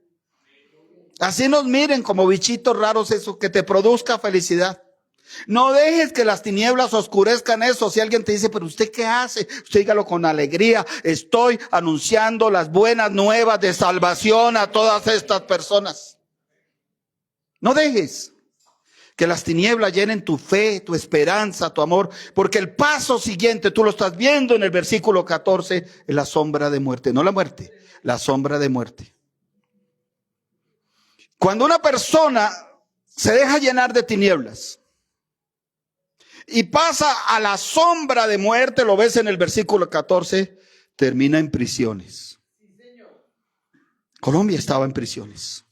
Así nos miren como bichitos raros, eso que te produzca felicidad. No dejes que las tinieblas oscurezcan eso. Si alguien te dice, pero ¿usted qué hace? Usted dígalo con alegría. Estoy anunciando las buenas nuevas de salvación a todas estas personas. No dejes que las tinieblas llenen tu fe, tu esperanza, tu amor, porque el paso siguiente, tú lo estás viendo en el versículo 14, es la sombra de muerte. No la muerte, la sombra de muerte. Cuando una persona se deja llenar de tinieblas y pasa a la sombra de muerte, lo ves en el versículo 14, termina en prisiones. Colombia estaba en prisiones.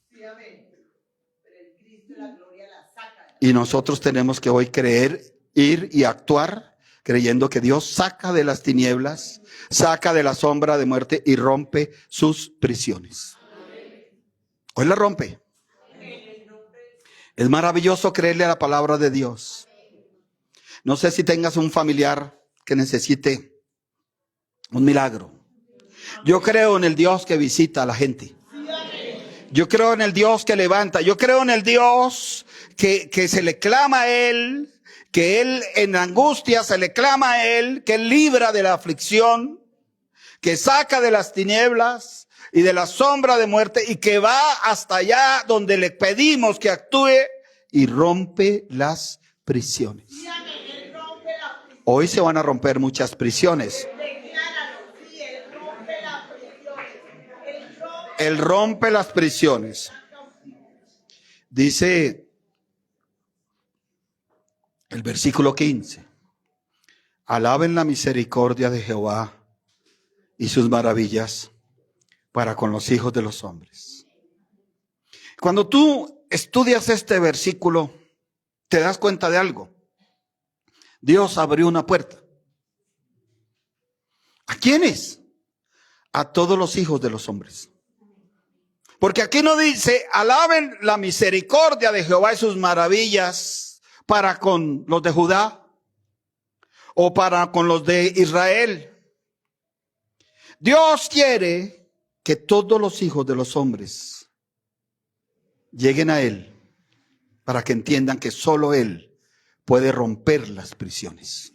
Y nosotros tenemos que hoy creer, ir y actuar creyendo que Dios saca de las tinieblas, saca de la sombra de muerte y rompe sus prisiones. Hoy la rompe. Es maravilloso creerle a la palabra de Dios. No sé si tengas un familiar que necesite un milagro. Yo creo en el Dios que visita a la gente. Yo creo en el Dios que levanta. Yo creo en el Dios que se le clama a Él, que Él en angustia se le clama a Él, que Él libra de la aflicción, que saca de las tinieblas y de la sombra de muerte y que va hasta allá donde le pedimos que actúe y rompe las prisiones. Hoy se van a romper muchas prisiones. Él rompe las prisiones. Dice el versículo 15. Alaben la misericordia de Jehová y sus maravillas para con los hijos de los hombres. Cuando tú estudias este versículo, te das cuenta de algo. Dios abrió una puerta. ¿A quiénes? A todos los hijos de los hombres. Porque aquí no dice, alaben la misericordia de Jehová y sus maravillas para con los de Judá o para con los de Israel. Dios quiere que todos los hijos de los hombres lleguen a Él para que entiendan que solo Él puede romper las prisiones.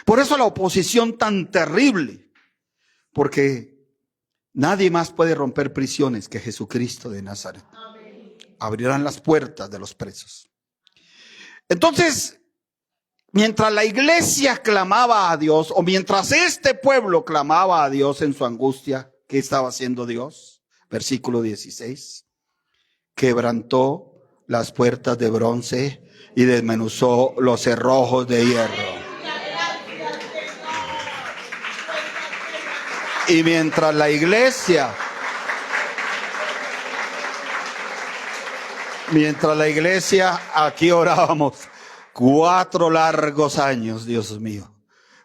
Por eso la oposición tan terrible, porque nadie más puede romper prisiones que Jesucristo de Nazaret. Abrirán las puertas de los presos. Entonces, mientras la iglesia clamaba a Dios, o mientras este pueblo clamaba a Dios en su angustia, ¿qué estaba haciendo Dios? Versículo 16. Quebrantó las puertas de bronce y desmenuzó los cerrojos de hierro. Y mientras la iglesia aquí orábamos 4 largos años, Dios mío.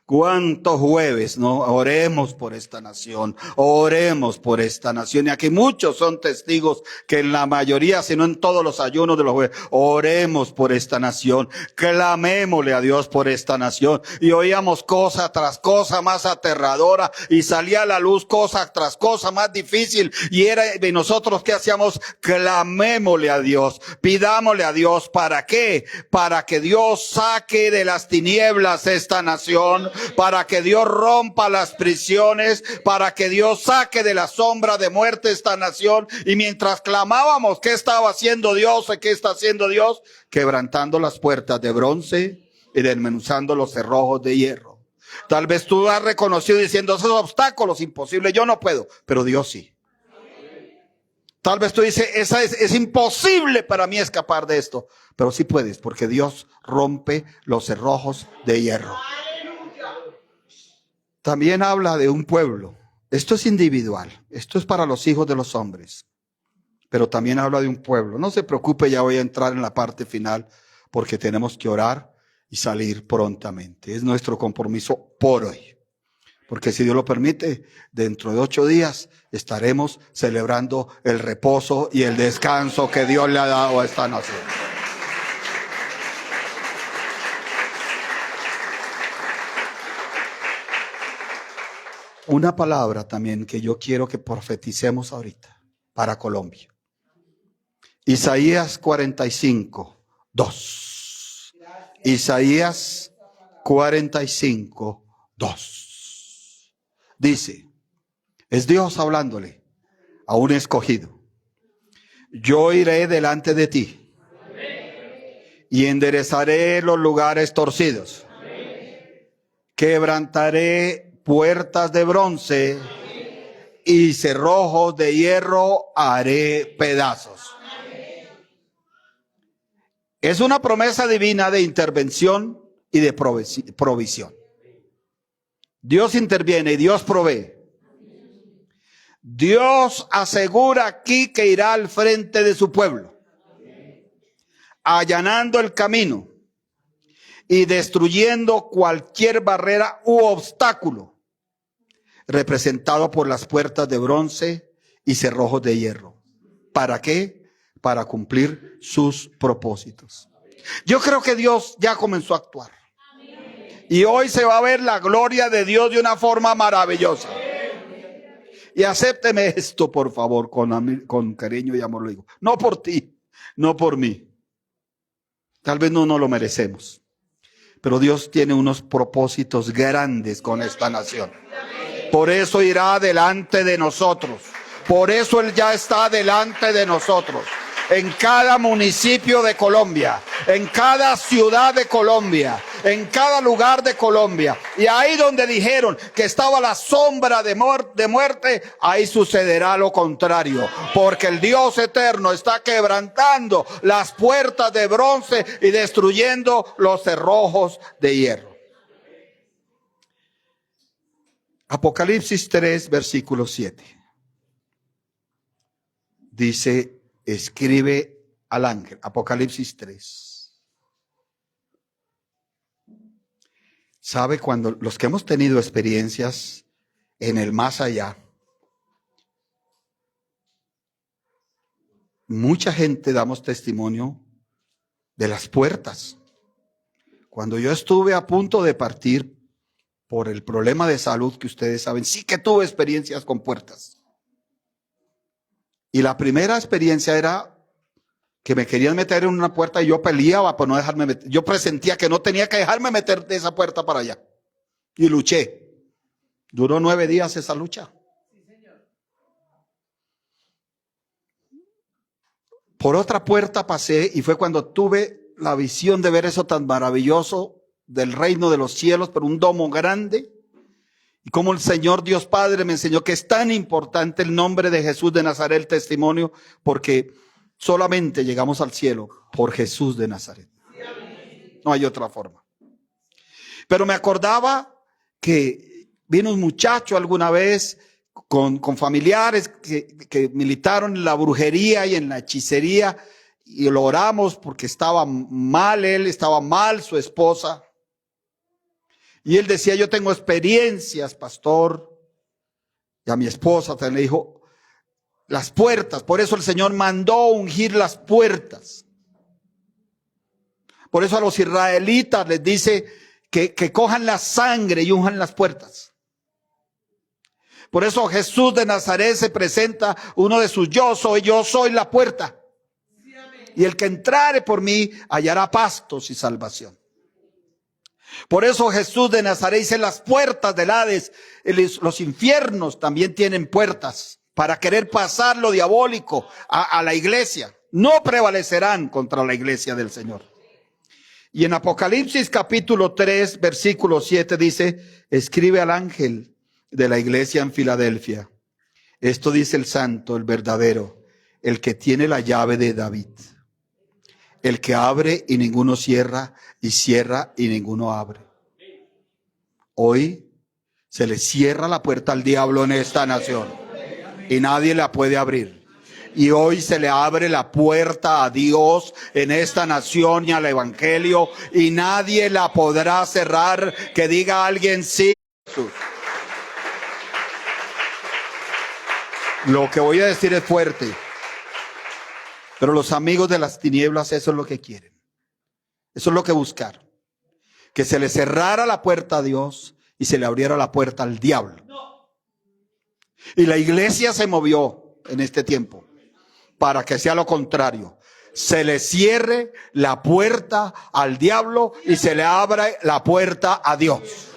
¿Cuántos jueves, no? Oremos por esta nación, oremos por esta nación. Y aquí muchos son testigos que en la mayoría, si no en todos los ayunos de los jueves, oremos por esta nación, clamémosle a Dios por esta nación. Y oíamos cosa tras cosa más aterradora y salía a la luz cosa tras cosa más difícil. Y era de nosotros, ¿qué hacíamos? Clamémosle a Dios, pidámosle a Dios. ¿Para qué? Para que Dios saque de las tinieblas esta nación, para que Dios rompa las prisiones, para que Dios saque de la sombra de muerte esta nación. Y mientras clamábamos, ¿qué estaba haciendo Dios? ¿Qué está haciendo Dios? Quebrantando las puertas de bronce y desmenuzando los cerrojos de hierro. Tal vez tú has reconocido diciendo, esos obstáculos imposibles, yo no puedo, pero Dios sí. Tal vez tú dices, es imposible para mí escapar de esto, pero sí puedes, porque Dios rompe los cerrojos de hierro. También habla de un pueblo. Esto es individual. Esto es para los hijos de los hombres. Pero también habla de un pueblo. No se preocupe, ya voy a entrar en la parte final porque tenemos que orar y salir prontamente. Es nuestro compromiso por hoy. Porque si Dios lo permite, dentro de 8 días estaremos celebrando el reposo y el descanso que Dios le ha dado a esta nación. Una palabra también que yo quiero que profeticemos ahorita para Colombia. Isaías 45, 2. Isaías 45, 2. Dice, es Dios hablándole a un escogido. Yo iré delante de ti y enderezaré los lugares torcidos. Quebrantaré puertas de bronce y cerrojos de hierro haré pedazos. Es una promesa divina de intervención y de provisión. Dios interviene y Dios provee. Dios asegura aquí que irá al frente de su pueblo, allanando el camino y destruyendo cualquier barrera u obstáculo representado por las puertas de bronce y cerrojos de hierro. ¿Para qué? para cumplir sus propósitos. Yo creo que Dios ya comenzó a actuar. Y hoy se va a ver la gloria de Dios de una forma maravillosa. Y acépteme esto, por favor, con cariño y amor lo digo. No por ti, no por mí. Tal vez no nos lo merecemos. Pero Dios tiene unos propósitos grandes con esta nación. Por eso irá delante de nosotros. Por eso Él ya está delante de nosotros. En cada municipio de Colombia, en cada ciudad de Colombia, en cada lugar de Colombia. Y ahí donde dijeron que estaba la sombra de muerte, ahí sucederá lo contrario. Porque el Dios eterno está quebrantando las puertas de bronce y destruyendo los cerrojos de hierro. Apocalipsis 3, versículo 7. Dice, escribe al ángel. Apocalipsis 3. ¿Sabe? Cuando los que hemos tenido experiencias en el más allá, mucha gente damos testimonio de las puertas. Cuando yo estuve a punto de partir por el problema de salud que ustedes saben, sí que tuve experiencias con puertas. Y la primera experiencia era que me querían meter en una puerta y yo peleaba por no dejarme meter. Yo presentía que no tenía que dejarme meter de esa puerta para allá. Y luché. Duró 9 días esa lucha. Por otra puerta pasé y fue cuando tuve la visión de ver eso tan maravilloso del reino de los cielos, pero un domo grande. Y como el Señor Dios Padre me enseñó que es tan importante el nombre de Jesús de Nazaret, el testimonio, porque solamente llegamos al cielo por Jesús de Nazaret. No hay otra forma. Pero me acordaba que vino un muchacho alguna vez con familiares que militaron en la brujería y en la hechicería, y lo oramos porque estaba mal él, estaba mal su esposa. Y él decía, yo tengo experiencias, pastor. Y a mi esposa también le dijo, las puertas. Por eso el Señor mandó ungir las puertas. Por eso a los israelitas les dice que cojan la sangre y unjan las puertas. Por eso Jesús de Nazaret se presenta uno de sus yo soy la puerta. Y el que entrare por mí hallará pastos y salvación. Por eso Jesús de Nazaret dice, las puertas del Hades, los infiernos también tienen puertas para querer pasar lo diabólico a la iglesia. No prevalecerán contra la iglesia del Señor. Y en Apocalipsis capítulo 3, versículo 7 dice, escribe al ángel de la iglesia en Filadelfia. Esto dice el santo, el verdadero, el que tiene la llave de David. El que abre y ninguno cierra, y cierra y ninguno abre. Hoy se le cierra la puerta al diablo en esta nación y nadie la puede abrir. Y hoy se le abre la puerta a Dios en esta nación y al evangelio, y nadie la podrá cerrar. Que diga alguien sí, Jesús. Lo que voy a decir es fuerte. Pero los amigos de las tinieblas eso es lo que quieren. Eso es lo que buscaron. Que se le cerrara la puerta a Dios y se le abriera la puerta al diablo. Y la iglesia se movió en este tiempo para que sea lo contrario. Se le cierre la puerta al diablo y se le abra la puerta a Dios.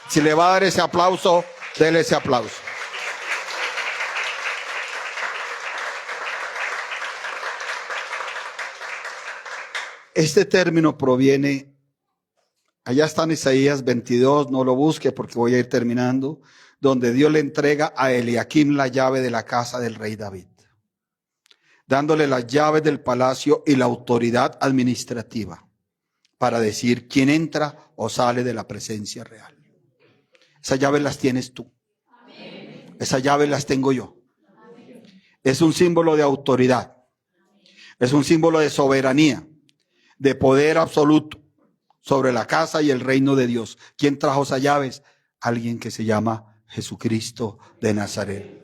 Si le va a dar ese aplauso, déle ese aplauso. Este término proviene, allá está en Isaías 22, no lo busque porque voy a ir terminando, donde Dios le entrega a Eliaquim la llave de la casa del rey David, dándole las llaves del palacio y la autoridad administrativa para decir quién entra o sale de la presencia real. Esas llaves las tienes tú. Esas llaves las tengo yo. Es un símbolo de autoridad. Es un símbolo de soberanía, de poder absoluto sobre la casa y el reino de Dios. ¿Quién trajo esas llaves? Alguien que se llama Jesucristo de Nazaret.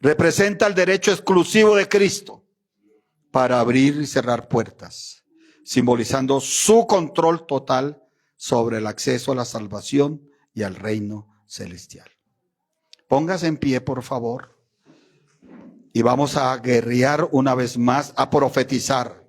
Representa el derecho exclusivo de Cristo para abrir y cerrar puertas, simbolizando su control total sobre el acceso a la salvación y al reino celestial. Póngase en pie, por favor, y vamos a guerrear una vez más, a profetizar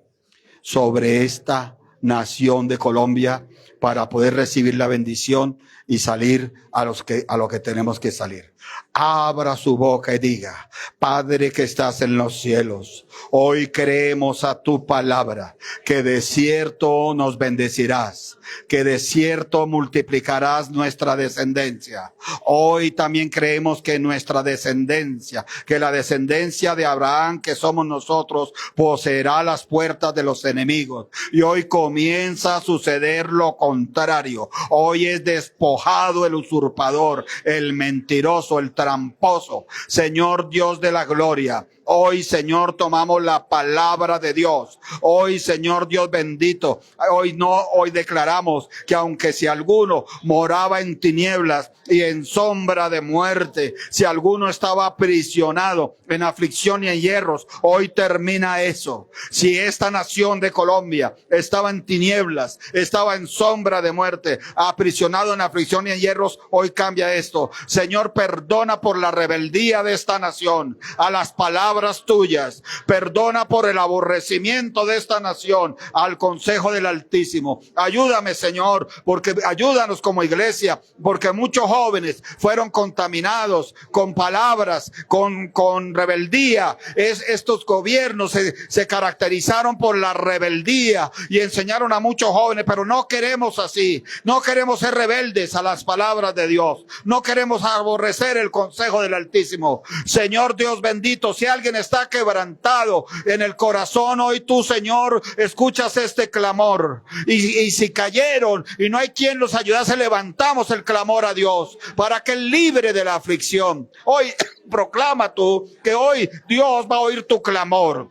sobre esta nación de Colombia para poder recibir la bendición y salir a lo que tenemos que salir. Abra su boca y diga: Padre que estás en los cielos, hoy creemos a tu palabra, que de cierto nos bendecirás, que de cierto multiplicarás nuestra descendencia. Hoy también creemos que nuestra descendencia, que la descendencia de Abraham, que somos nosotros, poseerá las puertas de los enemigos. Y hoy comienza a suceder lo contrario. Hoy es despojado el usurpador, el mentiroso, el tramposo. Señor Dios de la gloria, hoy, Señor, tomamos la palabra de Dios. Hoy, Señor Dios bendito, hoy declaramos que aunque si alguno moraba en tinieblas y en sombra de muerte, si alguno estaba aprisionado en aflicción y en hierros, hoy termina eso. Si esta nación de Colombia estaba en tinieblas, estaba en sombra de muerte, aprisionado en aflicción y en hierros, hoy cambia esto. Señor, perdona por la rebeldía de esta nación a las palabras tuyas. Perdona por el aborrecimiento de esta nación al consejo del Altísimo. Ayúdame, Señor, porque ayúdanos como iglesia, porque muchos jóvenes fueron contaminados con palabras, con rebeldía. Estos gobiernos se caracterizaron por la rebeldía y enseñaron a muchos jóvenes, pero no queremos así. No queremos ser rebeldes a las palabras de Dios. No queremos aborrecer el consejo del Altísimo. Señor Dios bendito, si alguien está quebrantado en el corazón, hoy tú, Señor, escuchas este clamor. Y si cayeron y no hay quien los ayudase, levantamos el clamor a Dios para que Él libre de la aflicción. Hoy proclama tú que hoy Dios va a oír tu clamor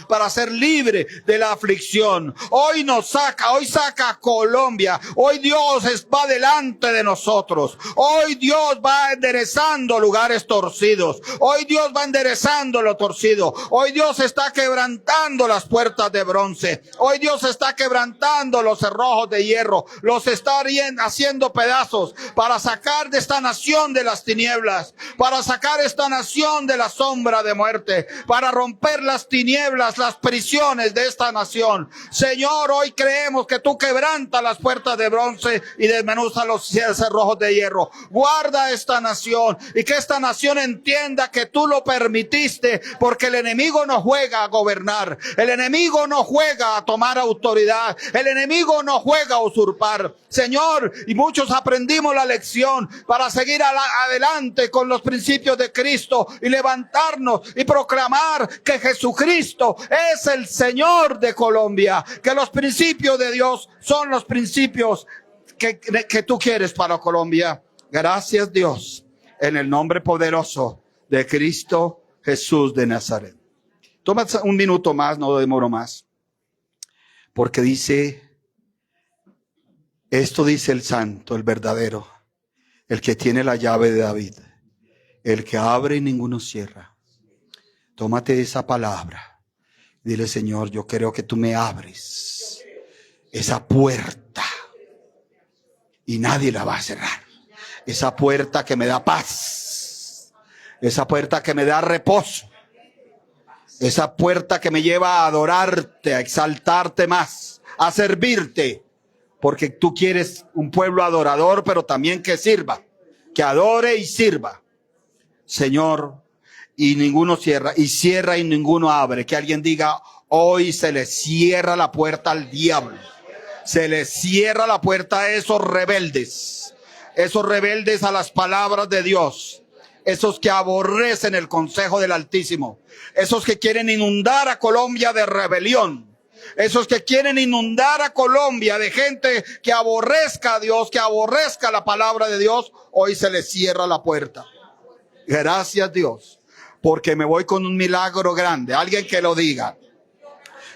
para ser libre de la aflicción. Hoy saca a Colombia. Hoy Dios va delante de nosotros. Hoy Dios va enderezando lugares torcidos. Hoy Dios va enderezando lo torcido. Hoy Dios está quebrantando las puertas de bronce. Hoy Dios está quebrantando los cerrojos de hierro. Los está haciendo pedazos para sacar de esta nación de las tinieblas, para sacar esta nación de la sombra de muerte, para romper las tinieblas, las prisiones de esta nación. Señor, hoy creemos que tú quebrantas las puertas de bronce y desmenuzas los cerrojos de hierro. Guarda esta nación y que esta nación entienda que tú lo permitiste, porque el enemigo no juega a gobernar, el enemigo no juega a tomar autoridad, el enemigo no juega a usurpar. Señor, y muchos aprendimos la lección para seguir adelante con los principios de Cristo y levantarnos y proclamar que Jesucristo es el Señor de Colombia, que los principios de Dios son los principios que tú quieres para Colombia. Gracias, Dios, en el nombre poderoso de Cristo Jesús de Nazaret. Toma un minuto más, no demoro más, porque esto dice el santo, el verdadero, el que tiene la llave de David, el que abre y ninguno cierra. Tómate esa palabra. Dile: Señor, yo creo que tú me abres esa puerta y nadie la va a cerrar. Esa puerta que me da paz. Esa puerta que me da reposo. Esa puerta que me lleva a adorarte, a exaltarte más, a servirte. Porque tú quieres un pueblo adorador, pero también que sirva, que adore y sirva. Señor, y ninguno cierra y ninguno abre. Que alguien diga: hoy se le cierra la puerta al diablo. Se le cierra la puerta a esos rebeldes a las palabras de Dios, esos que aborrecen el consejo del Altísimo, esos que quieren inundar a Colombia de rebelión, esos que quieren inundar a Colombia de gente que aborrezca a Dios, que aborrezca la palabra de Dios. Hoy se les cierra la puerta. Gracias, Dios, porque me voy con un milagro grande. Alguien que lo diga.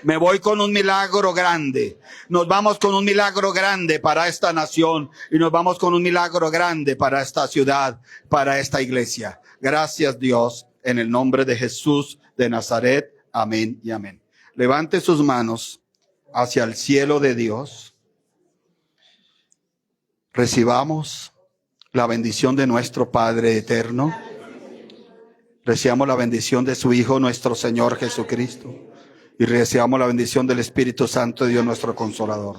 Me voy con un milagro grande. Nos vamos con un milagro grande para esta nación y nos vamos con un milagro grande para esta ciudad, para esta iglesia. Gracias, Dios, en el nombre de Jesús de Nazaret. Amén y amén. Levante sus manos hacia el cielo de Dios. Recibamos la bendición de nuestro Padre eterno. Recibamos la bendición de su Hijo, nuestro Señor Jesucristo. Y recibamos la bendición del Espíritu Santo de Dios, nuestro Consolador.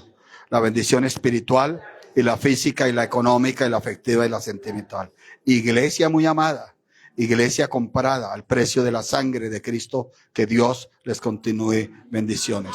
La bendición espiritual y la física y la económica y la afectiva y la sentimental. Iglesia muy amada, iglesia comprada al precio de la sangre de Cristo, que Dios les continúe bendiciones.